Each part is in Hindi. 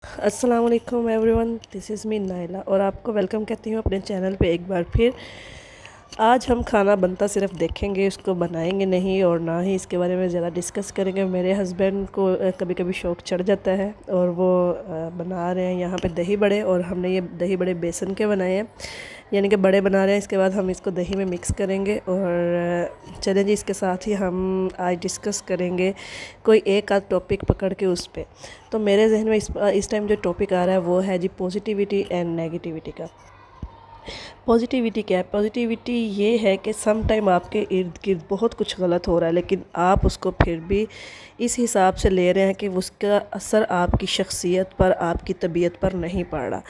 अस्सलाम वालेकुम everyone, this is me Naila और आपको वेलकम कहती हूँ अपने चैनल पे एक बार फिर। आज हम खाना बनता सिर्फ देखेंगे, उसको बनाएंगे नहीं और ना ही इसके बारे में ज़्यादा डिस्कस करेंगे। मेरे हस्बैंड को कभी कभी शौक़ चढ़ जाता है और वो बना रहे हैं यहाँ पे दही बड़े, और हमने ये दही बड़े बेसन के बनाए हैं, यानी कि बड़े बना रहे हैं। इसके बाद हम इसको दही में मिक्स करेंगे और चलें जी, इसके साथ ही हम आज डिस्कस करेंगे कोई एक आध टॉपिक पकड़ के उस पर। तो मेरे जहन में इस टाइम जो टॉपिक आ रहा है वो है जी पॉजिटिविटी एंड नेगेटिविटी का। पॉजिटिविटी क्या है? पॉजिटिविटी ये है कि सम टाइम आपके इर्द गिर्द बहुत कुछ गलत हो रहा है, लेकिन आप उसको फिर भी इस हिसाब से ले रहे हैं कि उसका असर आपकी शख्सियत पर, आपकी तबीयत पर नहीं पड़ रहा।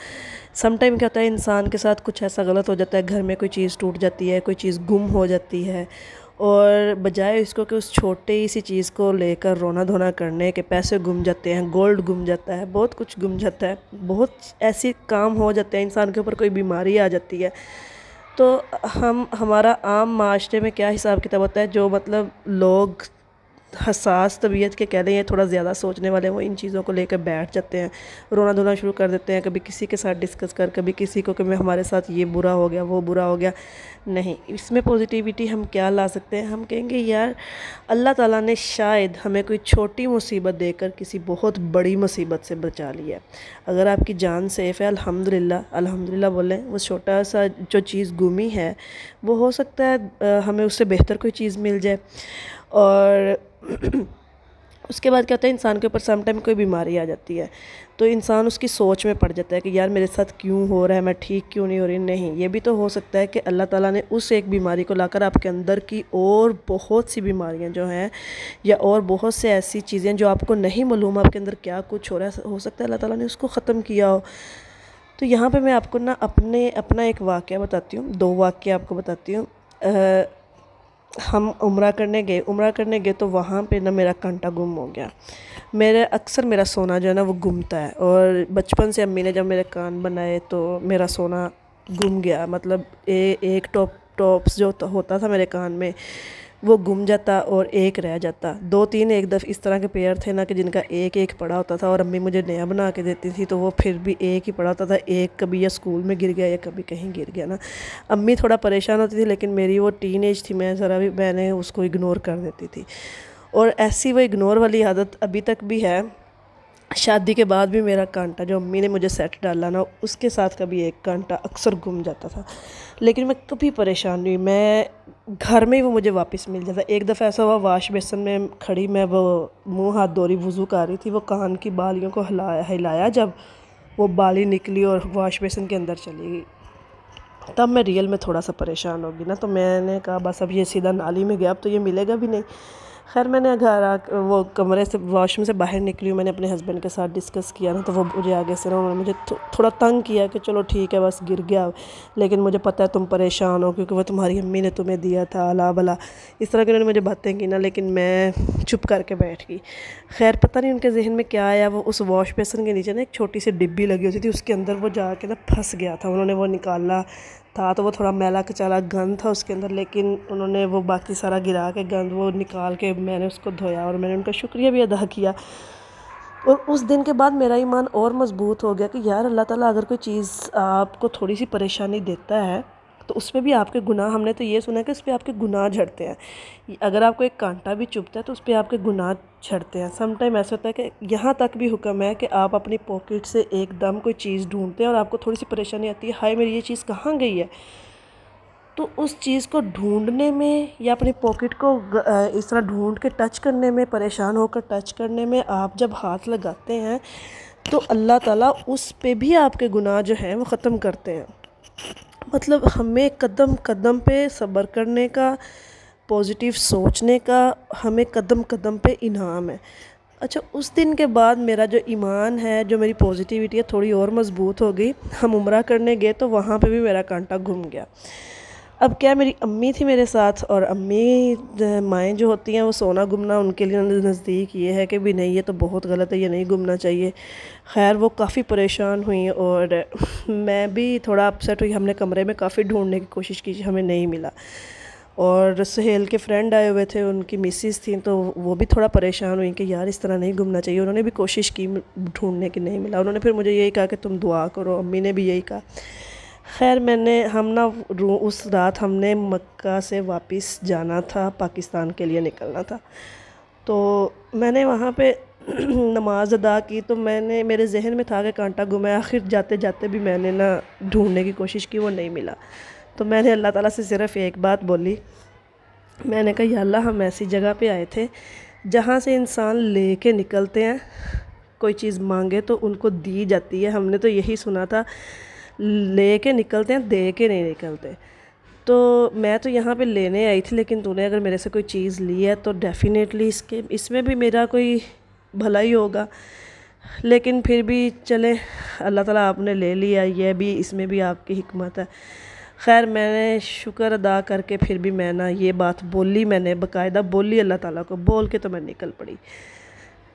सम टाइम क्या होता है, इंसान के साथ कुछ ऐसा गलत हो जाता है, घर में कोई चीज़ टूट जाती है, कोई चीज़ गुम हो जाती है, और बजाय इसको कि उस छोटे ही सी चीज़ को लेकर रोना धोना करने के, पैसे गुम जाते हैं, गोल्ड गुम जाता है, बहुत कुछ गुम जाता है, बहुत ऐसे काम हो जाते हैं, इंसान के ऊपर कोई बीमारी आ जाती है। तो हमारा आम माशरे में क्या हिसाब किताब होता है, जो मतलब लोग हसास तबीयत के कह लें या थोड़ा ज़्यादा सोचने वाले, वो इन चीज़ों को लेकर बैठ जाते हैं, रोना धोना शुरू कर देते हैं, कभी किसी के साथ डिस्कस कर, कभी किसी को कि मैं हमारे साथ ये बुरा हो गया, वो बुरा हो गया। नहीं, इसमें पॉजिटिविटी हम क्या ला सकते हैं? हम कहेंगे यार अल्लाह ताला ने शायद हमें कोई छोटी मुसीबत देकर किसी बहुत बड़ी मुसीबत से बचा लिया है। अगर आपकी जान सेफ़ है, अल्हम्दुलिल्लाह अल्हम्दुलिल्लाह बोलें। वो छोटा सा जो चीज़ गुमी है, वो हो सकता है हमें उससे बेहतर कोई चीज़ मिल जाए। और उसके बाद क्या होता है, इंसान के ऊपर सम टाइम कोई बीमारी आ जाती है, तो इंसान उसकी सोच में पड़ जाता है कि यार मेरे साथ क्यों हो रहा है, मैं ठीक क्यों नहीं हो रही। नहीं, ये भी तो हो सकता है कि अल्लाह ताला ने उस एक बीमारी को लाकर आपके अंदर की और बहुत सी बीमारियां जो हैं, या और बहुत से ऐसी चीज़ें जो आपको नहीं मालूम आपके अंदर क्या कुछ हो रहा है, हो सकता है अल्लाह ताला ने उसको ख़त्म किया हो। तो यहाँ पर मैं आपको ना अपना एक वाक़या बताती हूँ, दो वाक़या आपको बताती हूँ। हम उम्रा करने गए तो वहाँ पे ना मेरा कांटा गुम हो गया। अक्सर मेरा सोना जो है ना वो गुमता है, और बचपन से अम्मी ने जब मेरे कान बनाए तो मेरा सोना गुम गया। मतलब एक टॉप्स जो होता था मेरे कान में वो गुम जाता और एक रह जाता। दो तीन एक दफ़ा इस तरह के पेयर थे ना कि जिनका एक एक पड़ा होता था, और अम्मी मुझे नया बना के देती थी, तो वो फिर भी एक ही पड़ा होता था। एक कभी या स्कूल में गिर गया या कभी कहीं गिर गया ना। अम्मी थोड़ा परेशान होती थी, लेकिन मेरी वो टीनेज थी, मैंने उसको इग्नोर कर देती थी, और ऐसी वो इग्नोर वाली आदत अभी तक भी है। शादी के बाद भी मेरा कांटा जो अम्मी ने मुझे सेट डाला ना, उसके साथ कभी एक कांटा अक्सर गुम जाता था, लेकिन मैं कभी परेशान नहीं हुई। मैं घर में ही वो मुझे वापस मिल जाता। एक दफ़ा ऐसा हुआ, वाश बेसन में खड़ी मैं वो मुंह हाथ धो रही, वज़ू कर रही थी, वो कान की बालियों को हिलाया, जब वो बाली निकली और वाश बेसन के अंदर चली गई, तब मैं रियल में थोड़ा सा परेशान होगी ना। तो मैंने कहा बस अब ये सीधा नाली में गया, अब तो ये मिलेगा भी नहीं। खैर मैंने घर वो कमरे से, वॉशरूम से बाहर निकली हूँ, मैंने अपने हस्बैंड के साथ डिस्कस किया ना, तो वो मुझे आगे से ना उन्होंने मुझे थोड़ा तंग किया कि चलो ठीक है बस गिर गया, लेकिन मुझे पता है तुम परेशान हो क्योंकि वो तुम्हारी अम्मी ने तुम्हें दिया था, अला भला इस तरह की उन्होंने मुझे बातें की ना, लेकिन मैं चुप करके बैठ गई। खैर पता नहीं उनके जहन में क्या आया, वो उस वॉश बेसन के नीचे ना एक छोटी सी डिब्बी लगी होती थी, उसके अंदर वो जाके ना फंस गया था। उन्होंने वो निकाला था तो वो थोड़ा मैला कचाला गंद था उसके अंदर, लेकिन उन्होंने वो बाकी सारा गिरा के गंद वो निकाल के मैंने उसको धोया, और मैंने उनका शुक्रिया भी अदा किया। और उस दिन के बाद मेरा ईमान और मज़बूत हो गया कि यार अल्लाह ताला अगर कोई चीज़ आपको थोड़ी सी परेशानी देता है तो उसमें भी आपके गुनाह, हमने तो ये सुना है कि उस पर आपके गुनाह झड़ते हैं। अगर आपको एक कांटा भी चुभता है तो उस पर आपके गुनाह झड़ते हैं। सम टाइम ऐसा होता है कि यहाँ तक भी हुक्म है कि आप अपनी पॉकेट से एकदम कोई चीज़ ढूंढते हैं और आपको थोड़ी सी परेशानी आती है, हाय मेरी ये चीज़ कहाँ गई है, तो उस चीज़ को ढूंढने में या अपनी पॉकेट को इस तरह ढूंढ के टच करने में, परेशान होकर टच करने में आप जब हाथ लगाते हैं तो अल्लाह ताला उस पे भी आपके गुनाह जो हैं वो ख़त्म करते हैं। मतलब हमें कदम कदम पे सब्र करने का, पॉजिटिव सोचने का, हमें कदम कदम पे इनाम है। अच्छा, उस दिन के बाद मेरा जो ईमान है, जो मेरी पॉजिटिविटी है, थोड़ी और मज़बूत हो गई। हम उम्रा करने गए तो वहाँ पे भी मेरा कांटा घूम गया। अब क्या, मेरी अम्मी थी मेरे साथ, और अम्मी माएँ जो होती हैं वो सोना गुमना उनके लिए नज़दीक ये है कि भी नहीं ये तो बहुत गलत है, ये नहीं गुमना चाहिए। खैर वो काफ़ी परेशान हुई और मैं भी थोड़ा अपसेट हुई। हमने कमरे में काफ़ी ढूंढने की कोशिश की, हमें नहीं मिला। और सुहेल के फ्रेंड आए हुए थे, उनकी मिसेस थी, तो वो भी थोड़ा परेशान हुई कि यार इस तरह नहीं घूमना चाहिए। उन्होंने भी कोशिश की ढूंढने की, नहीं मिला। उन्होंने फिर मुझे यही कहा कि तुम दुआ करो, अम्मी ने भी यही कहा। खैर मैंने हम ना उस रात हमने मक्का से वापस जाना था, पाकिस्तान के लिए निकलना था। तो मैंने वहाँ पे नमाज अदा की, तो मैंने मेरे जहन में था कि कांटा घुमा। आखिर जाते जाते भी मैंने ना ढूंढने की कोशिश की, वो नहीं मिला। तो मैंने अल्लाह ताला से सिर्फ़ एक बात बोली, मैंने कहा या अल्लाह हम ऐसी जगह पे आए थे जहाँ से इंसान लेके निकलते हैं, कोई चीज़ मांगे तो उनको दी जाती है। हमने तो यही सुना था, लेके निकलते हैं, दे के नहीं निकलते। तो मैं तो यहाँ पे लेने आई थी, लेकिन तूने अगर मेरे से कोई चीज़ ली है तो डेफ़िनेटली इसमें भी मेरा कोई भला ही होगा। लेकिन फिर भी चले, अल्लाह ताला आपने ले लिया, ये भी इसमें भी आपकी हिकमत है। खैर मैंने शुक्र अदा करके फिर भी मैं ना ये बात बोली, मैंने बाकायदा बोली अल्लाह ताला को, बोल के तो मैं निकल पड़ी।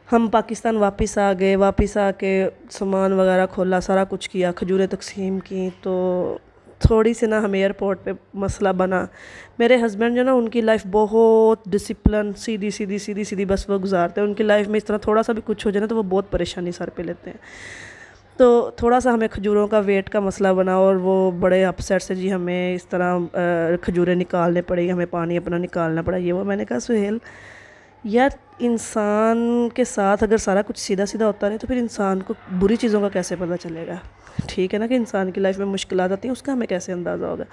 हम पाकिस्तान वापस आ गए। वापस आके सामान वगैरह खोला, सारा कुछ किया, खजूरें तकसीम की। तो थोड़ी सी ना हमें एयरपोर्ट पे मसला बना। मेरे हस्बैंड जो ना, उनकी लाइफ बहुत डिसिप्लिन, सीधी सीधी सीधी सीधी बस वो गुजारते हैं। उनकी लाइफ में इस तरह थोड़ा सा भी कुछ हो जाए ना तो वो बहुत परेशानी सर पे लेते हैं। तो थोड़ा सा हमें खजूरों का वेट का मसला बना और वो बड़े अपसेट से, जी हमें इस तरह खजूरें निकालने पड़ी, हमें पानी अपना निकालना पड़ा, ये वो। मैंने कहा सुहेल यार, इंसान के साथ अगर सारा कुछ सीधा सीधा होता रहे तो फिर इंसान को बुरी चीज़ों का कैसे पता चलेगा? ठीक है ना, कि इंसान की लाइफ में मुश्किलात आती हैं, उसका हमें कैसे अंदाज़ा होगा।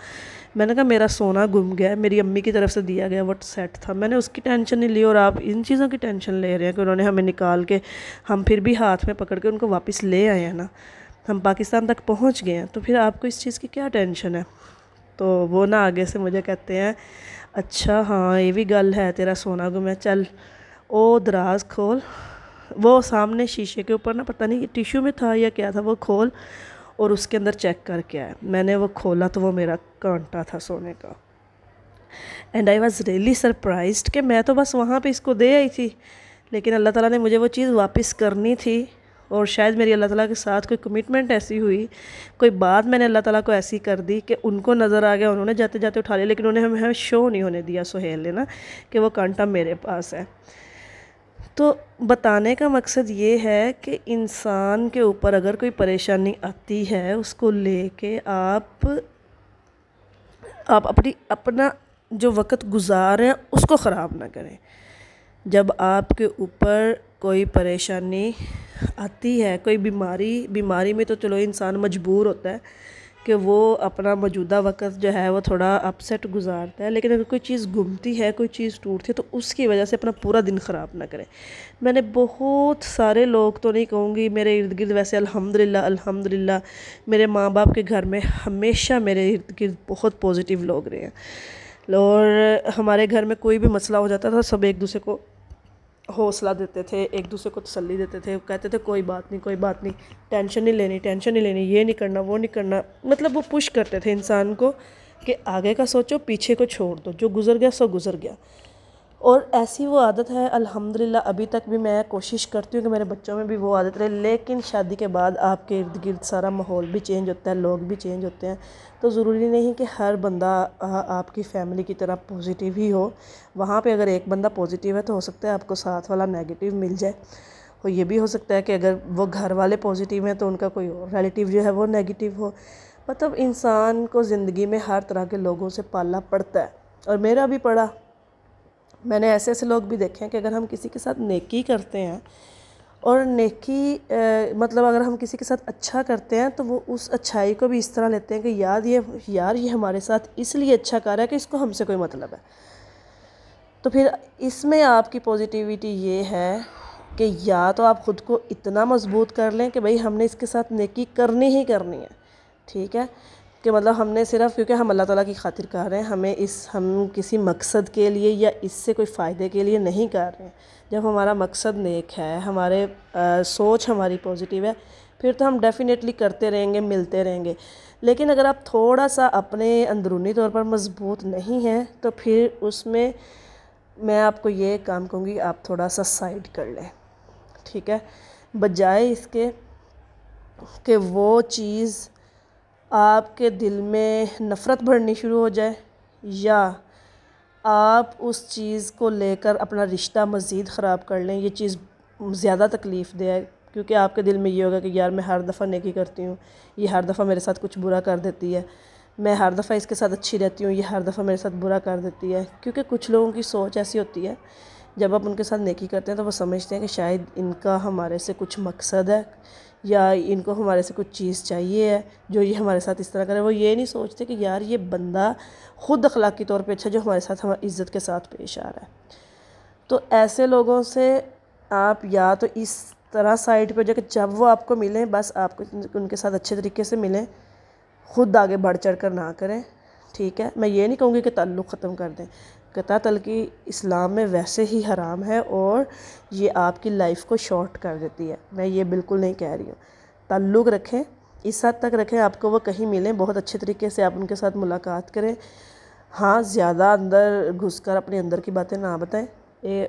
मैंने कहा मेरा सोना गुम गया है, मेरी अम्मी की तरफ से दिया गया वो सेट था, मैंने उसकी टेंशन नहीं ली और आप इन चीज़ों की टेंशन ले रहे हैं कि उन्होंने हमें निकाल के, हम फिर भी हाथ में पकड़ के उनको वापस ले आए हैं ना, हम पाकिस्तान तक पहुँच गए हैं, तो फिर आपको इस चीज़ की क्या टेंशन है? तो वो ना आगे से मुझे कहते हैं, अच्छा हाँ ये भी गल है, तेरा सोना गुम है, चल ओ दराज खोल। वो सामने शीशे के ऊपर ना, पता नहीं टिश्यू में था या क्या था, वो खोल और उसके अंदर चेक करके आया। मैंने वो खोला तो वो मेरा कांटा था सोने का। And I was really surprised कि मैं तो बस वहाँ पे इसको दे आई थी, लेकिन अल्लाह ताला ने मुझे वो चीज़ वापस करनी थी। और शायद मेरी अल्लाह ताला के साथ कोई कमिटमेंट ऐसी हुई, कोई बात मैंने अल्लाह ताला को ऐसी कर दी कि उनको नज़र आ गया, उन्होंने जाते जाते उठा लिया, लेकिन उन्हें हमें शो नहीं होने दिया सुहेल ने ना कि वो कांटा मेरे पास है। तो बताने का मकसद ये है कि इंसान के ऊपर अगर कोई परेशानी आती है, उसको लेके आप अपना जो वक़्त गुजार रहे हैं उसको ख़राब ना करें। जब आपके ऊपर कोई परेशानी आती है, कोई बीमारी में तो चलो इंसान मजबूर होता है कि वो अपना मौजूदा वक़्त जो है वो थोड़ा अपसेट गुजारता है, लेकिन अगर कोई चीज़ गुमती है, कोई चीज़ टूटती है, तो उसकी वजह से अपना पूरा दिन ख़राब ना करें। मैंने बहुत सारे लोग तो नहीं कहूँगी, मेरे इर्द गिर्द वैसे अल्हम्दुलिल्लाह मेरे माँ बाप के घर में हमेशा मेरे इर्द गिर्द बहुत पॉजिटिव लोग रहे हैं। और हमारे घर में कोई भी मसला हो जाता था, सब एक दूसरे को हौसला देते थे, एक दूसरे को तसल्ली देते थे, कहते थे कोई बात नहीं, टेंशन नहीं लेनी, ये नहीं करना, वो नहीं करना। मतलब वो पुश करते थे इंसान को कि आगे का सोचो, पीछे को छोड़ दो, जो गुज़र गया सो गुज़र गया। और ऐसी वो आदत है अल्हम्दुलिल्लाह, अभी तक भी मैं कोशिश करती हूँ कि मेरे बच्चों में भी वो आदत रहे। लेकिन शादी के बाद आपके इर्द गिर्द सारा माहौल भी चेंज होता है, लोग भी चेंज होते हैं, तो ज़रूरी नहीं कि हर बंदा आपकी फ़ैमिली की तरह पॉजिटिव ही हो। वहाँ पे अगर एक बंदा पॉजिटिव है तो हो सकता है आपको साथ वाला नेगेटिव मिल जाए, और ये भी हो सकता है कि अगर वो घर वाले पॉजिटिव हैं तो उनका कोई और रिलेटिव जो है वो नेगेटिव हो। मतलब इंसान को ज़िंदगी में हर तरह के लोगों से पालना पड़ता है, और मेरा भी पड़ा। मैंने ऐसे ऐसे लोग भी देखे हैं कि अगर हम किसी के साथ नेकी करते हैं, और नेकी मतलब अगर हम किसी के साथ अच्छा करते हैं तो वो उस अच्छाई को भी इस तरह लेते हैं कि यार ये हमारे साथ इसलिए अच्छा कर रहा है कि इसको हमसे कोई मतलब है। तो फिर इसमें आपकी पॉजिटिविटी ये है कि या तो आप ख़ुद को इतना मजबूत कर लें कि भाई हमने इसके साथ नेकी करनी ही करनी है, ठीक है, कि मतलब हमने सिर्फ क्योंकि हम अल्लाह ताला की खातिर कर रहे हैं, हम किसी मकसद के लिए या इससे कोई फ़ायदे के लिए नहीं कर रहे हैं। जब हमारा मकसद नेक है, हमारे सोच हमारी पॉजिटिव है, फिर तो हम डेफ़िनेटली करते रहेंगे, मिलते रहेंगे। लेकिन अगर आप थोड़ा सा अपने अंदरूनी तौर पर मजबूत नहीं हैं तो फिर उसमें मैं आपको ये काम कहूँगी, आप थोड़ा सा साइड कर लें, ठीक है, बजाय इसके कि वो चीज़ आपके दिल में नफ़रत भरनी शुरू हो जाए या आप उस चीज़ को लेकर अपना रिश्ता मज़ीद ख़राब कर लें, ये चीज़ ज़्यादा तकलीफ़ दे है। क्योंकि आपके दिल में ये होगा कि यार मैं हर दफ़ा नेकी करती हूँ, ये हर दफ़ा मेरे साथ कुछ बुरा कर देती है, मैं हर दफ़ा इसके साथ अच्छी रहती हूँ, ये हर दफ़ा मेरे साथ बुरा कर देती है। क्योंकि कुछ लोगों की सोच ऐसी होती है, जब आप उनके साथ नेकी करते हैं तो वो समझते हैं कि शायद इनका हमारे से कुछ मकसद है या इनको हमारे से कुछ चीज़ चाहिए है जो ये हमारे साथ इस तरह करे। वो ये नहीं सोचते कि यार ये बंदा ख़ुद अखलाकी तौर पे अच्छा जो हमारे साथ हमारी इज़्ज़त के साथ पेश आ रहा है। तो ऐसे लोगों से आप या तो इस तरह साइड पे जाकर जब वो आपको मिलें बस आपको उनके साथ अच्छे तरीके से मिलें, ख़ुद आगे बढ़ चढ़ कर ना करें, ठीक है। मैं ये नहीं कहूँगी कि ताल्लुक़ ख़त्म कर दें, कता तलकी इस्लाम में वैसे ही हराम है और ये आपकी लाइफ को शॉर्ट कर देती है। मैं ये बिल्कुल नहीं कह रही हूँ। ताल्लुक़ रखें, इस हद तक रखें आपको वो कहीं मिलें, बहुत अच्छे तरीके से आप उनके साथ मुलाकात करें। हाँ, ज़्यादा अंदर घुसकर अपने अंदर की बातें ना बताएं,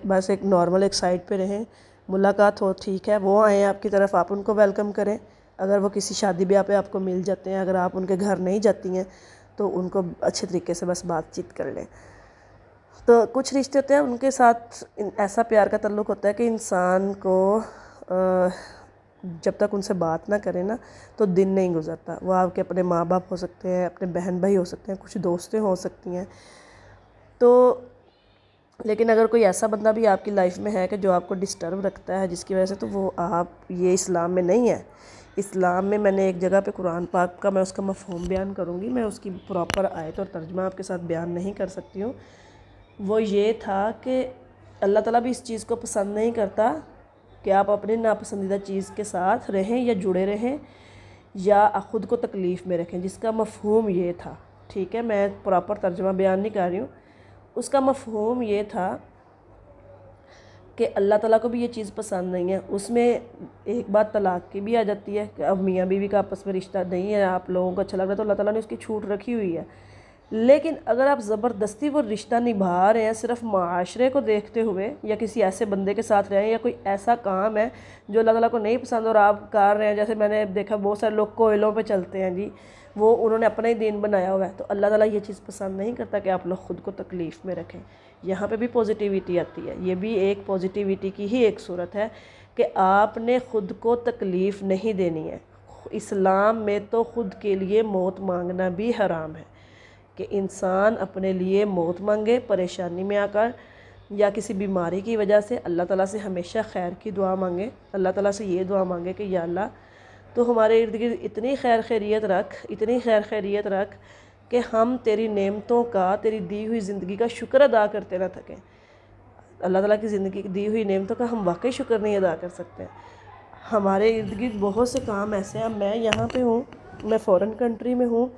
बस एक नॉर्मल एक साइड पे रहें। मुलाकात हो ठीक है, वो आएँ आपकी तरफ, आप उनको वेलकम करें। अगर वो किसी शादी ब्याह पे आपको मिल जाते हैं, अगर आप उनके घर नहीं जाती हैं तो उनको अच्छे तरीके से बस बातचीत कर लें। तो कुछ रिश्ते होते हैं उनके साथ ऐसा प्यार का ताल्लुक़ होता है कि इंसान को जब तक उनसे बात ना करें ना तो दिन नहीं गुजरता। वो आपके अपने माँ बाप हो सकते हैं, अपने बहन भाई हो सकते हैं, कुछ दोस्तें हो सकती हैं। तो लेकिन अगर कोई ऐसा बंदा भी आपकी लाइफ में है कि जो आपको डिस्टर्ब रखता है जिसकी वजह से, तो वो आप ये इस्लाम में नहीं है। इस्लाम में मैंने एक जगह पे कुरान पाक का मैं उसका मफ़हूम बयान करूँगी, मैं उसकी प्रॉपर आयत और तर्जुमा आपके साथ बयान नहीं कर सकती हूँ। वो ये था कि अल्लाह ताला भी इस चीज़ को पसंद नहीं करता कि आप अपने नापसंदीदा चीज़ के साथ रहें या जुड़े रहें या ख़ुद को तकलीफ़ में रखें, जिसका मफ़हूम ये था, ठीक है। मैं प्रॉपर तर्जुमा बयान नहीं कर रही हूँ। उसका मफ़हूम ये था कि अल्लाह ताला को भी ये चीज़ पसंद नहीं है। उसमें एक बात तलाक़ की भी आ जाती है कि अब मियाँ बीवी का आपस में रिश्ता नहीं है, आप लोगों को अच्छा लग रहा है तो अल्लाह ताला ने उसकी छूट रखी हुई है। लेकिन अगर आप ज़बरदस्ती वो रिश्ता निभा रहे हैं सिर्फ माशरे को देखते हुए, या किसी ऐसे बंदे के साथ रहे हैं, या कोई ऐसा काम है जो अल्लाह ताला को नहीं पसंद और आप कर रहे हैं, जैसे मैंने देखा बहुत सारे लोग कोयलों पे चलते हैं जी, वो उन्होंने अपना ही दीन बनाया हुआ है, तो अल्लाह ताला ये चीज़ पसंद नहीं करता कि आप लोग ख़ुद को तकलीफ़ में रखें। यहाँ पे भी पॉजिटिविटी आती है, ये भी एक पॉजिटिविटी की ही एक सूरत है कि आपने ख़ुद को तकलीफ़ नहीं देनी है। इस्लाम में तो ख़ुद के लिए मौत मांगना भी हराम है कि इंसान अपने लिए मौत मांगे परेशानी में आकर या किसी बीमारी की वजह से। अल्लाह ताला से हमेशा खैर की दुआ मांगे, अल्लाह ताला से ये दुआ मांगे कि या अल्लाह तो हमारे इर्द गिर्द इतनी खैर खैरियत रख, इतनी खैर खैरियत रख कि हम तेरी नेमतों का, तेरी दी हुई ज़िंदगी का शुक्र अदा करते ना थकें। अल्लाह ताला की ज़िंदगी दी हुई नेमतों का हम वाकई शुक्र नहीं अदा कर सकते। हमारे इर्द गिर्द बहुत से काम ऐसे हैं, मैं यहाँ पे हूँ, मैं फ़ॉरेन कंट्री में हूँ,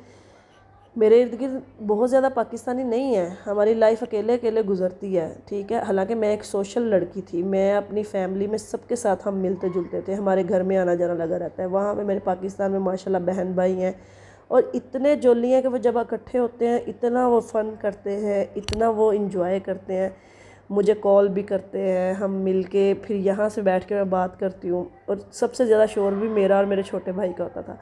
मेरे इर्द गिर्द बहुत ज़्यादा पाकिस्तानी नहीं है, हमारी लाइफ अकेले अकेले गुजरती है, ठीक है। हालांकि मैं एक सोशल लड़की थी, मैं अपनी फैमिली में सबके साथ हम मिलते जुलते थे, हमारे घर में आना जाना लगा रहता है। वहाँ पे मेरे पाकिस्तान में माशाल्लाह बहन भाई हैं और इतने जोली हैं कि वो जब इकट्ठे होते हैं इतना वो फ़न करते हैं, इतना वो इंजॉय करते हैं, मुझे कॉल भी करते हैं, हम मिल के फिर यहाँ से बैठ के मैं बात करती हूँ। और सबसे ज़्यादा शोर भी मेरा और मेरे छोटे भाई का होता था।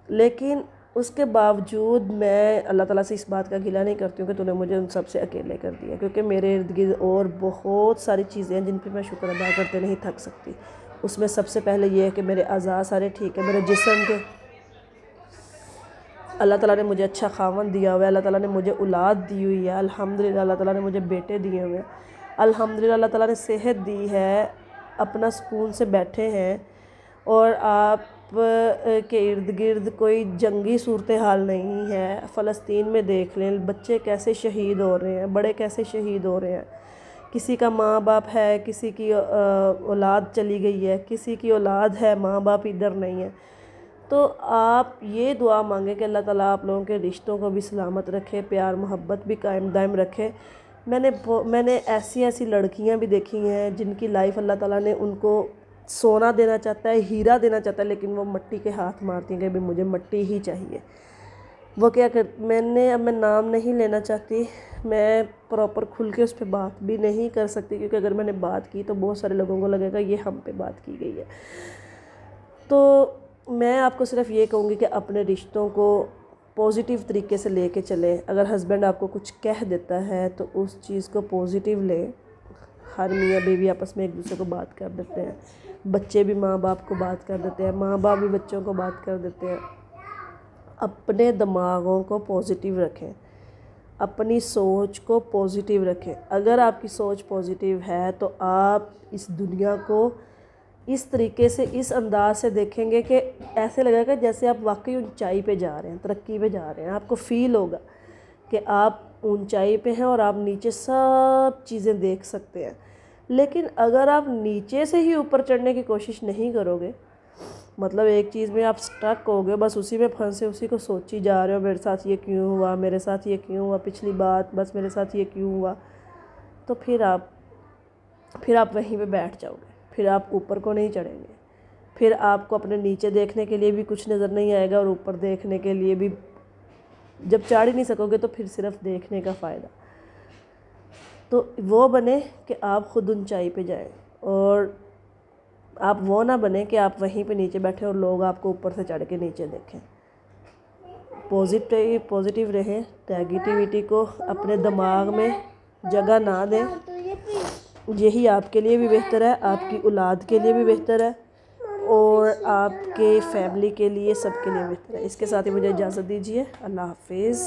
लेकिन उसके बावजूद मैं अल्लाह ताला से इस बात का गिला नहीं करती हूँ कि तूने मुझे उन सब से अकेले कर दिया, क्योंकि मेरे इर्द गिर्द और बहुत सारी चीज़ें हैं जिन पे मैं शुक्र अदा करते नहीं थक सकती। उसमें सबसे पहले ये है कि मेरे अज़ा सारे ठीक है, मेरे जिस्म के अल्लाह ताला ने मुझे अच्छा खावन दिया हुआ है, अल्लाह ताला ने मुझे औलाद दी हुई है अल्हम्दुलिल्लाह, अल्लाह ताला ने मुझे बेटे दिए हुए हैं अल्हम्दुलिल्लाह, अल्लाह ताला ने सेहत दी है, अपना सुकून से बैठे हैं और आप के इर्द गिर्द कोई जंगी सूरत हाल नहीं है। फ़लस्तीन में देख लें बच्चे कैसे शहीद हो रहे हैं, बड़े कैसे शहीद हो रहे हैं, किसी का माँ बाप है, किसी की औलाद चली गई है, किसी की औलाद है माँ बाप इधर नहीं है। तो आप ये दुआ मांगें कि अल्लाह ताला आप लोगों के रिश्तों को भी सलामत रखे, प्यार मोहब्बत भी कायम दायम रखे। मैंने ऐसी ऐसी लड़कियां भी देखी हैं जिनकी लाइफ अल्लाह ताला ने उनको सोना देना चाहता है, हीरा देना चाहता है, लेकिन वो मट्टी के हाथ मारती हैं कि भाई मुझे मट्टी ही चाहिए। वो क्या कर अब मैं नाम नहीं लेना चाहती, मैं प्रॉपर खुल के उस पर बात भी नहीं कर सकती, क्योंकि अगर मैंने बात की तो बहुत सारे लोगों को लगेगा ये हम पे बात की गई है। तो मैं आपको सिर्फ ये कहूँगी कि अपने रिश्तों को पॉजिटिव तरीके से लेके चलें। अगर हस्बैंड आपको कुछ कह देता है तो उस चीज़ को पॉजिटिव लें। हर मियाँ बीवी आपस में एक दूसरे को बात कर देते हैं, बच्चे भी माँ बाप को बात कर देते हैं, माँ बाप भी बच्चों को बात कर देते हैं। अपने दिमागों को पॉजिटिव रखें, अपनी सोच को पॉजिटिव रखें। अगर आपकी सोच पॉजिटिव है तो आप इस दुनिया को इस तरीके से, इस अंदाज से देखेंगे कि ऐसे लगेगा जैसे आप वाकई ऊंचाई पे जा रहे हैं, तरक्की पे जा रहे हैं। आपको फ़ील होगा कि आप ऊंचाई पे हैं और आप नीचे सब चीज़ें देख सकते हैं। लेकिन अगर आप नीचे से ही ऊपर चढ़ने की कोशिश नहीं करोगे, मतलब एक चीज़ में आप स्टक हो गए, बस उसी में फंसे, उसी को सोची जा रहे हो, मेरे साथ ये क्यों हुआ, मेरे साथ ये क्यों हुआ, पिछली बात, बस मेरे साथ ये क्यों हुआ, तो फिर आप वहीं पे बैठ जाओगे, फिर आप ऊपर को नहीं चढ़ेंगे। फिर आपको अपने नीचे देखने के लिए भी कुछ नज़र नहीं आएगा और ऊपर देखने के लिए भी जब चढ़ ही नहीं सकोगे तो फिर सिर्फ देखने का फ़ायदा। तो वो बने कि आप ख़ुद ऊंचाई पे जाएं, और आप वो ना बने कि आप वहीं पे नीचे बैठे और लोग आपको ऊपर से चढ़ के नीचे देखें। पॉजिटिव रहें, नेगेटिविटी को अपने दिमाग में जगह ना दें। यही आपके लिए भी बेहतर है, आपकी औलाद के लिए भी बेहतर है और आपके फैमिली के लिए, सबके लिए बेहतर है। इसके साथ ही मुझे इजाज़त दीजिए। अल्लाह हाफिज़।